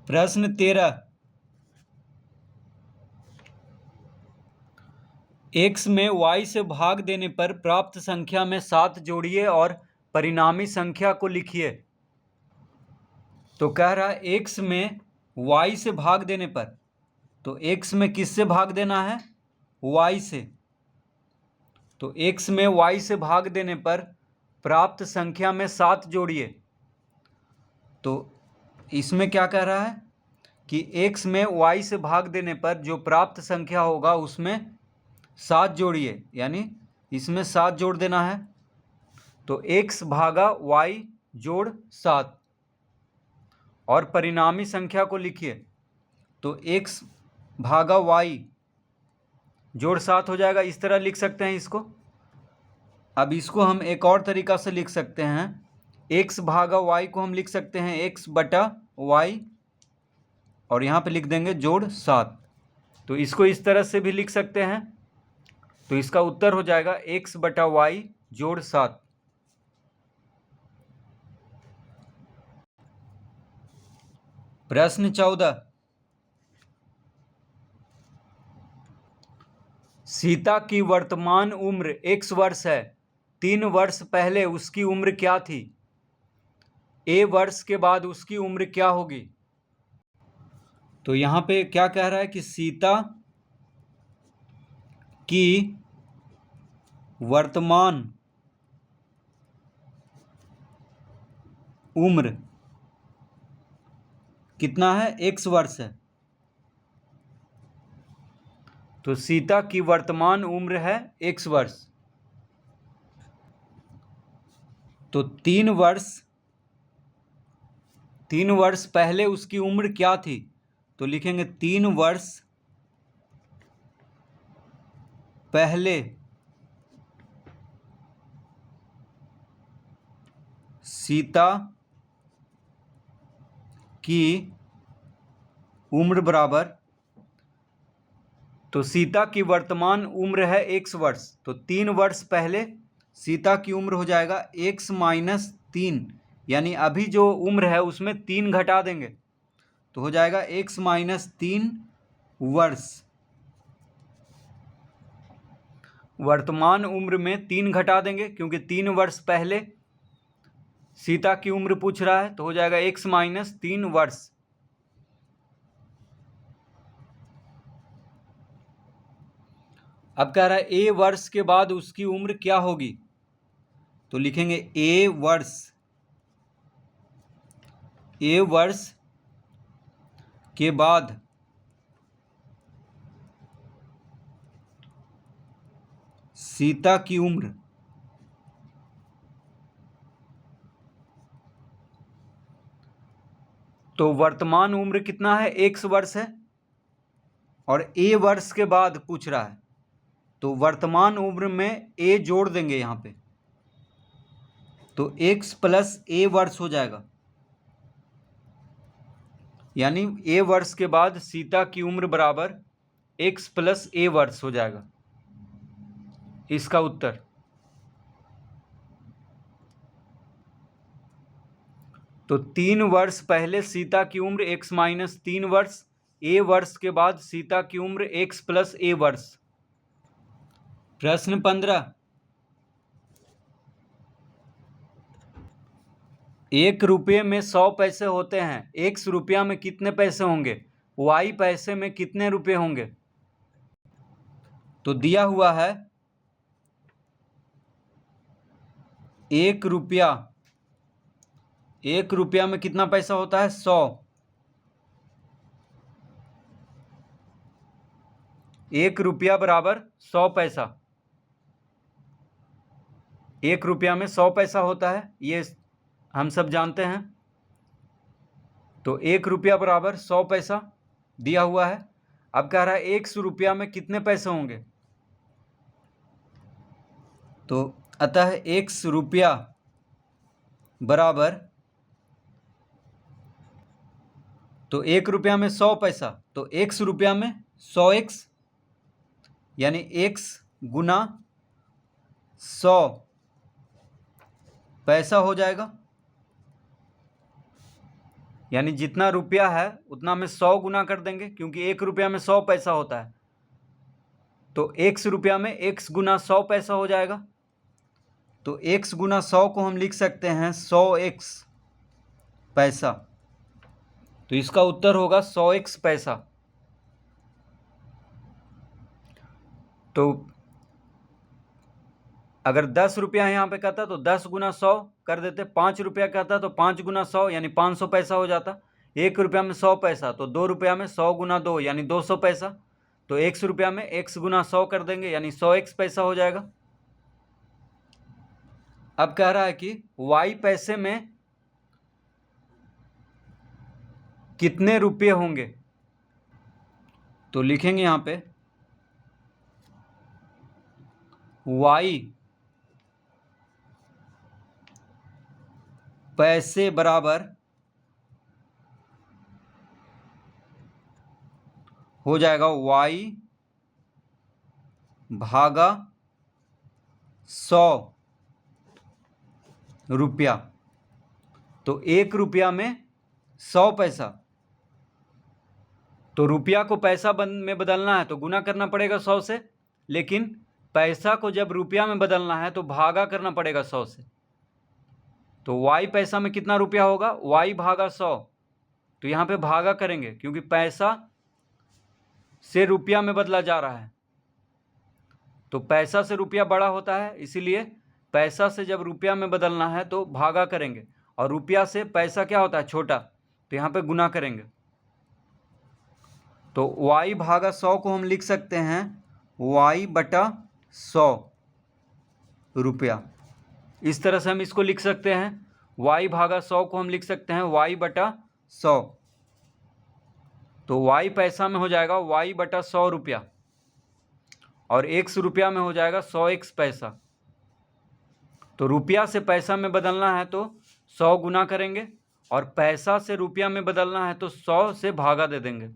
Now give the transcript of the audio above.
प्रश्न 13, x में y से भाग देने पर प्राप्त संख्या में 7 जोड़िए और परिणामी संख्या को लिखिए। तो कह रहा है x में y से भाग देने पर, तो x में किससे भाग देना है? y से। तो x में y से भाग देने पर प्राप्त संख्या में 7 जोड़िए। तो इसमें क्या कह रहा है कि x में y से भाग देने पर जो प्राप्त संख्या होगा उसमें 7 जोड़िए, यानी इसमें 7 जोड़ देना है। तो x भागा y जोड़ 7 और परिणामी संख्या को लिखिए। तो x भागा y जोड़ 7 हो जाएगा। इस तरह लिख सकते हैं इसको। अब इसको हम एक और तरीका से लिख सकते हैं। x भागा y को हम लिख सकते हैं x बटा y और यहाँ पे लिख देंगे जोड़ 7। तो इसको इस तरह से भी लिख सकते हैं। तो इसका उत्तर हो जाएगा x बटा y जोड़ 7। प्रश्न 14, सीता की वर्तमान उम्र x वर्ष है। 3 वर्ष पहले उसकी उम्र क्या थी? a वर्ष के बाद उसकी उम्र क्या होगी? तो यहाँ पे क्या कह रहा है कि सीता की वर्तमान उम्र कितना है? x वर्ष है। तो सीता की वर्तमान उम्र है x वर्ष। तो 3 वर्ष पहले उसकी उम्र क्या थी? तो लिखेंगे 3 वर्ष पहले सीता की उम्र बराबर, तो सीता की वर्तमान उम्र है x वर्ष, तो 3 वर्ष पहले सीता की उम्र हो जाएगा x माइनस 3, यानी अभी जो उम्र है उसमें 3 घटा देंगे तो हो जाएगा x माइनस 3 वर्ष। वर्तमान उम्र में 3 घटा देंगे क्योंकि 3 वर्ष पहले सीता की उम्र पूछ रहा है, तो हो जाएगा x माइनस 3 वर्ष। अब कह रहा है a वर्ष के बाद उसकी उम्र क्या होगी? तो लिखेंगे a वर्ष के बाद सीता की उम्र तो वर्तमान उम्र कितना है? x वर्ष है और a वर्ष के बाद पूछ रहा है, तो वर्तमान उम्र में a जोड़ देंगे यहाँ पे, तो x प्लस a वर्ष हो जाएगा, यानी a वर्ष के बाद सीता की उम्र बराबर x प्लस a वर्ष हो जाएगा इसका उत्तर। तो 3 वर्ष पहले सीता की उम्र x माइनस 3 वर्ष, a वर्ष के बाद सीता की उम्र x प्लस a वर्ष। प्रश्न 15, 1 रुपये में 100 पैसे होते हैं। x रुपया में कितने पैसे होंगे? y पैसे में कितने रुपये होंगे? तो दिया हुआ है 1 रुपया में कितना पैसा होता है? 100। 1 रुपया बराबर 100 पैसा। 1 रुपया में 100 पैसा होता है, ये हम सब जानते हैं। तो 1 रुपया बराबर 100 पैसा दिया हुआ है। अब कह रहा है 1 रुपया में कितने पैसे होंगे? तो अतः 1 रुपया बराबर, तो 1 रुपया में 100 पैसा, तो 1 रुपया में 100x, यानी x गुना 100 पैसा हो जाएगा। यानी जितना रुपया है उतना में 100 गुना कर देंगे, क्योंकि 1 रुपया में 100 पैसा होता है। तो x रुपया में x गुना 100 पैसा हो जाएगा। तो x गुना 100 को हम लिख सकते हैं 100x पैसा। तो इसका उत्तर होगा 100x पैसा। तो अगर 10 रुपया यहाँ पे कहता तो 10 गुना 100 कर देते, 5 रुपया कहता तो 5 गुना 100 यानी 500 पैसा हो जाता। 1 रुपया में 100 पैसा, तो 2 रुपया में 100 गुना 2 यानी 200 पैसा। तो 1 रुपया में x गुना 100 कर देंगे यानी 100x पैसा हो जाएगा। अब कह रहा है कि y पैसे में कितने रुपये होंगे। तो लिखेंगे यहाँ पे y पैसे बराबर हो जाएगा y भागा 100 रुपया। तो 1 रुपया में 100 पैसा, तो रुपया को पैसा में बदलना है तो गुना करना पड़ेगा 100 से, लेकिन पैसा को जब रुपया में बदलना है तो भागा करना पड़ेगा 100 से। तो y पैसा में कितना रुपया होगा, y भागा 100। तो यहाँ पे भागा करेंगे क्योंकि पैसा से रुपया में बदला जा रहा है। तो पैसा से रुपया बड़ा होता है, इसीलिए पैसा से जब रुपया में बदलना है तो भागा करेंगे, और रुपया से पैसा क्या होता है, छोटा, तो यहाँ पे गुना करेंगे। तो y भागा 100 को हम लिख सकते हैं y बटा 100 रुपया। इस तरह से हम इसको लिख सकते हैं, y भागा 100 को हम लिख सकते हैं y बटा 100। तो y पैसा में हो जाएगा y बटा 100 रुपया, और x रुपया में हो जाएगा 100x पैसा। तो रुपया से पैसा में बदलना है तो 100 गुना करेंगे, और पैसा से रुपया में बदलना है तो 100 से भागा दे देंगे।